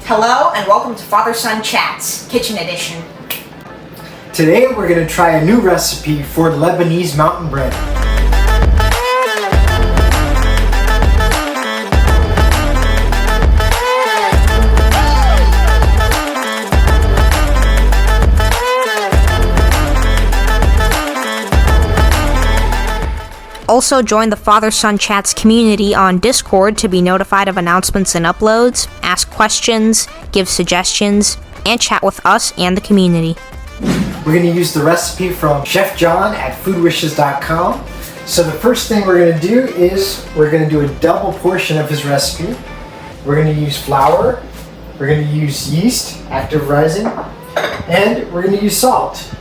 Hello and welcome to Father-Son Chats, Kitchen Edition. Today we're going to try a new recipe for Lebanese Mountain Bread. Also join the Father-Son Chats community on Discord to be notified of announcements and uploads, ask questions, give suggestions, and chat with us and the community. We're going to use the recipe from Chef John at foodwishes.com. So the first thing we're going to do is we're going to do a double portion of his recipe. We're going to use flour, we're going to use yeast, active rising, and we're going to use salt.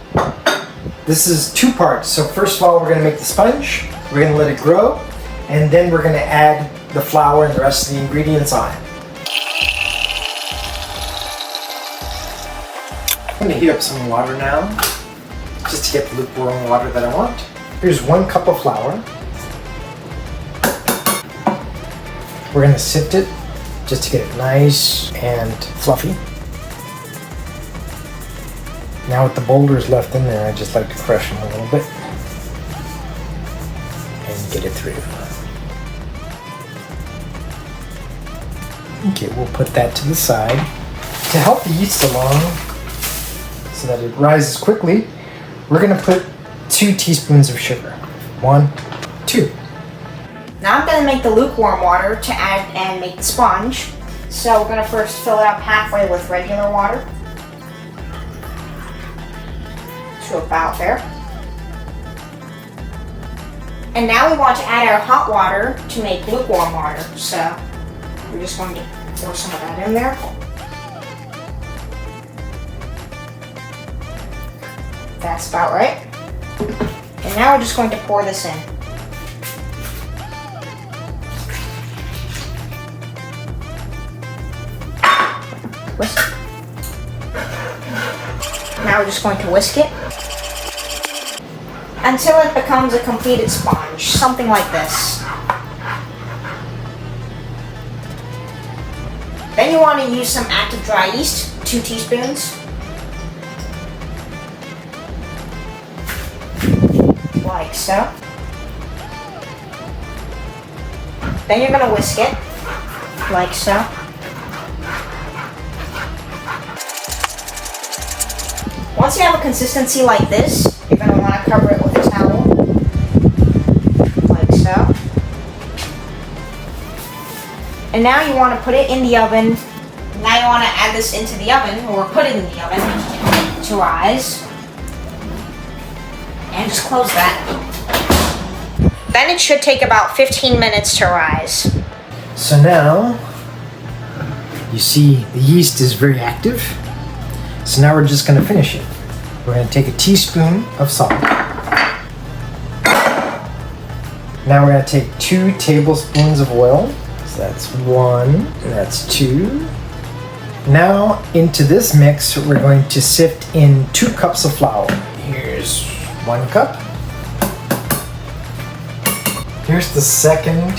This is two parts. So first of all, we're going to make the sponge. We're going to let it grow, and then we're going to add the flour and the rest of the ingredients on it. I'm going to heat up some water now, just to get the lukewarm water that I want. Here's 1 cup of flour. We're going to sift it, just to get it nice and fluffy. Now with the boulders left in there, I just like to crush them a little bit and get it through. Okay, we'll put that to the side. To help the yeast along so that it rises quickly, we're going to put 2 teaspoons of sugar. 1, 2. Now I'm going to make the lukewarm water to add and make the sponge. So we're going to first fill it up halfway with regular water. To about there. And now we want to add our hot water to make lukewarm water. So we're just going to pour some of that in there. That's about right. And now we're just going to pour this in. Whisk. Now we're just going to whisk it until it becomes a completed sponge, something like this. Then you want to use some active dry yeast, 2 teaspoons. Like so. Then you're going to whisk it, like so. Once you have a consistency like this, you're going to want to cover it with a towel, like so. And now you want to put it in the oven. Now you want to add this into the oven, or put it in the oven to rise. And just close that. Then it should take about 15 minutes to rise. So now, you see the yeast is very active. So now we're just going to finish it. We're going to take a teaspoon of salt. Now we're going to take 2 tablespoons of oil. So that's 1, and that's 2. Now into this mix, we're going to sift in 2 cups of flour. Here's 1 cup. Here's the 2nd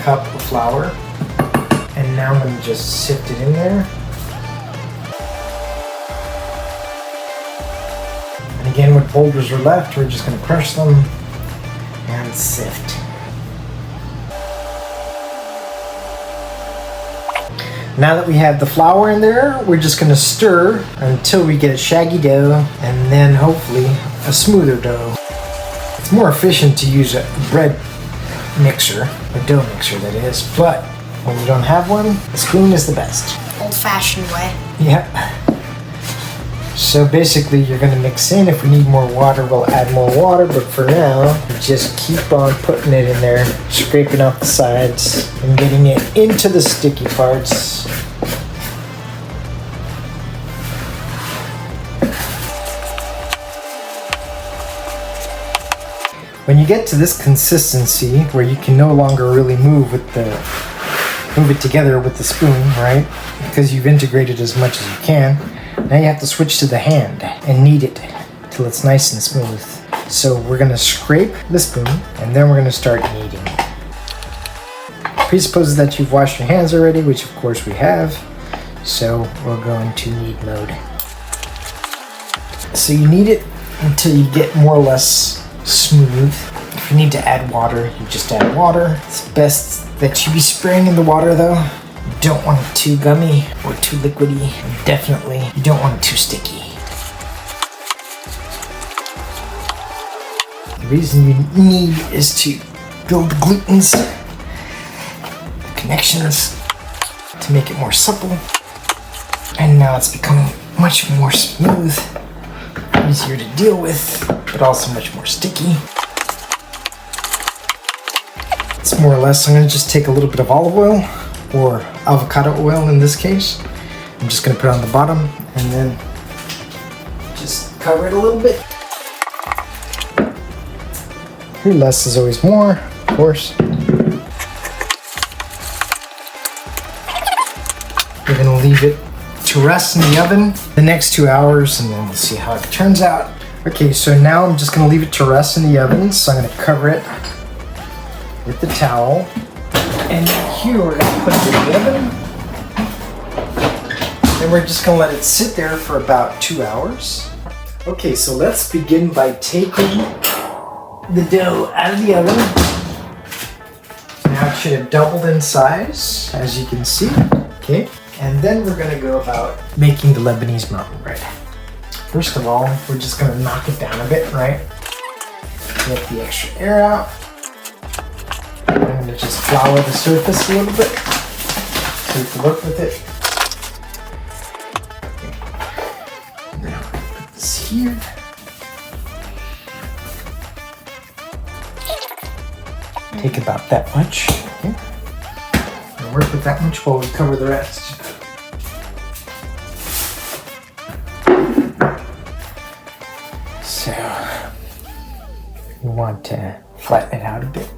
cup of flour. And now I'm going to just sift it in there. And again, what boulders are left, we're just going to crush them and sift. Now that we have the flour in there, we're just going to stir until we get a shaggy dough and then hopefully a smoother dough. It's more efficient to use a bread mixer, a dough mixer that is, but when you don't have one, a spoon is the best. Old-fashioned way. Yep. So basically you're going to mix in. If we need more water, we'll add more water, but for now, just keep on putting it in there, scraping off the sides and getting it into the sticky parts. When you get to this consistency where you can no longer really move it together with the spoon, right? Because you've integrated as much as you can. Now you have to switch to the hand and knead it till it's nice and smooth. So we're going to scrape the spoon and then we're going to start kneading. Presupposes that you've washed your hands already, which of course we have. So we're going to knead mode. So you knead it until you get more or less smooth. If you need to add water, you just add water. It's best that you be spraying in the water though. You don't want it too gummy or too liquidy. And definitely, you don't want it too sticky. The reason you knead is to build the glutens, the connections, to make it more supple. And now it's become much more smooth, easier to deal with, but also much more sticky. It's more or less, I'm going to just take a little bit of olive oil, or avocado oil in this case. I'm just going to put it on the bottom and then just cover it a little bit. Less is always more, of course. We're going to leave it to rest in the oven the next 2 hours, and then we'll see how it turns out. Okay, so now I'm just going to leave it to rest in the oven. So I'm going to cover it with the towel, and here we're going to put it in the oven, and we're just going to let it sit there for about 2 hours. Okay, so let's begin by taking the dough out of the oven. Now it should have doubled in size, as you can see. Okay, and then we're going to go about making the Lebanese Mountain Bread. First of all, we're just going to knock it down a bit, right? Get the extra air out. I'm going to just flour the surface a little bit so you can work with it. Okay. Now put this here. Take about that much. Okay. And work with that much while we cover the rest. So we want to flatten it out a bit.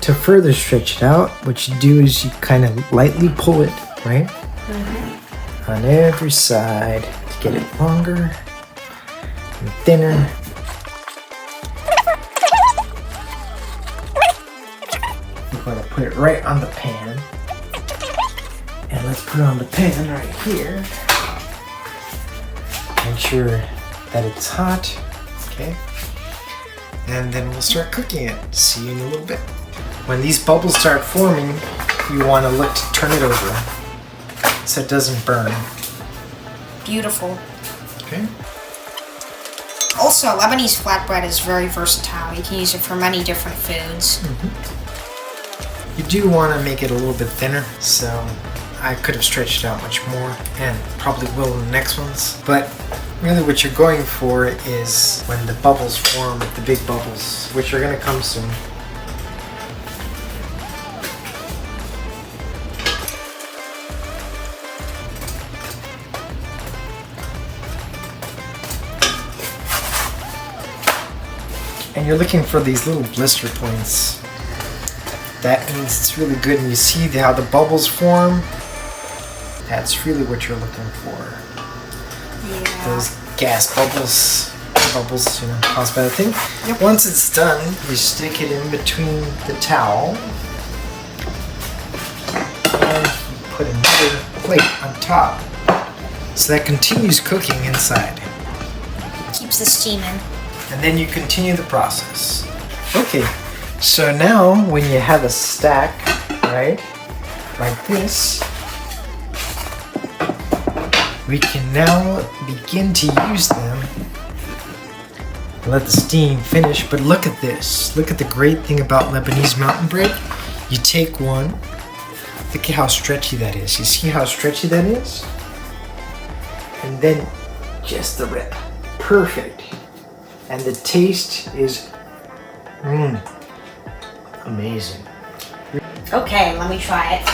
To further stretch it out, what you do is you kind of lightly pull it, right? Mm-hmm. On every side to get it longer and thinner. We're going to put it right on the pan. And let's put it on the pan right here. Make sure that it's hot, okay? And then we'll start cooking it. See you in a little bit. When these bubbles start forming, you want to look to turn it over so it doesn't burn. Beautiful. Okay. Also, Lebanese flatbread is very versatile. You can use it for many different foods. Mm-hmm. You do want to make it a little bit thinner, so I could have stretched it out much more, and probably will in the next ones. But really what you're going for is when the bubbles form, the big bubbles, which are going to come soon. And you're looking for these little blister points. That means it's really good, and you see how the bubbles form. That's really what you're looking for. Yeah. Those gas bubbles, caused by the thing. Yep. Once it's done, you stick it in between the towel, and you put another plate on top, so that continues cooking inside. Keeps the steam in. And then you continue the process. Okay, so now when you have a stack, right, like this, we can now begin to use them. Let the steam finish, but look at this. Look at the great thing about Lebanese Mountain Bread. You take one, look at how stretchy that is. You see how stretchy that is? And then just the rip. Perfect. And the taste is amazing. Okay, let me try it.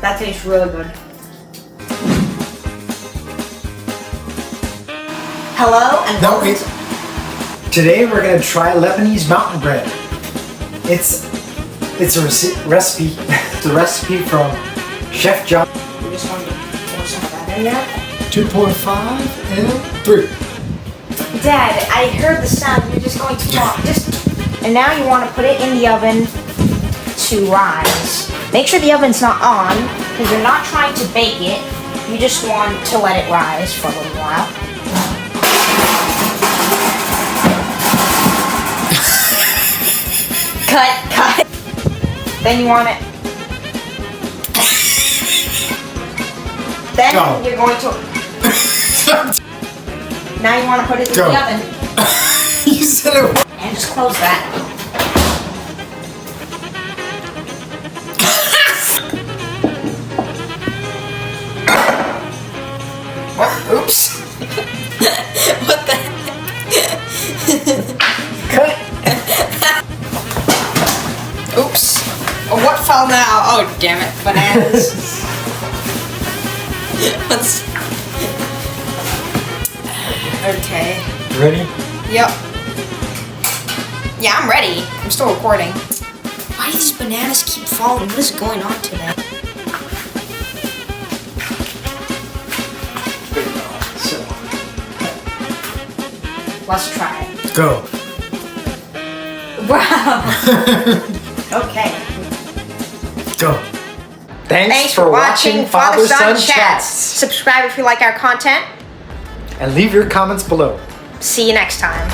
That tastes really good. Hello and welcome to... Today we're going to try Lebanese Mountain Bread. It's a recipe. It's a recipe from Chef John. We just want ready now? 2.5 and 3. Dad, I heard the sound. You're just going too long. And now you want to put it in the oven to rise. Make sure the oven's not on, because you're not trying to bake it. You just want to let it rise for a little while. Cut. Then you want it. Then you're going to. Now you want to put it in the oven. You said it. And just close that. Oh, oops. What the Cut. Oops. Oh, what fell now? Oh, damn it. Bananas. Okay. Ready? Yep. Yeah, I'm ready. I'm still recording. Why do these bananas keep falling? What is going on today? So, Let's try it. go. Wow. Okay. Go. Thanks for watching Father-Son Chats. Subscribe if you like our content. And leave your comments below. See you next time.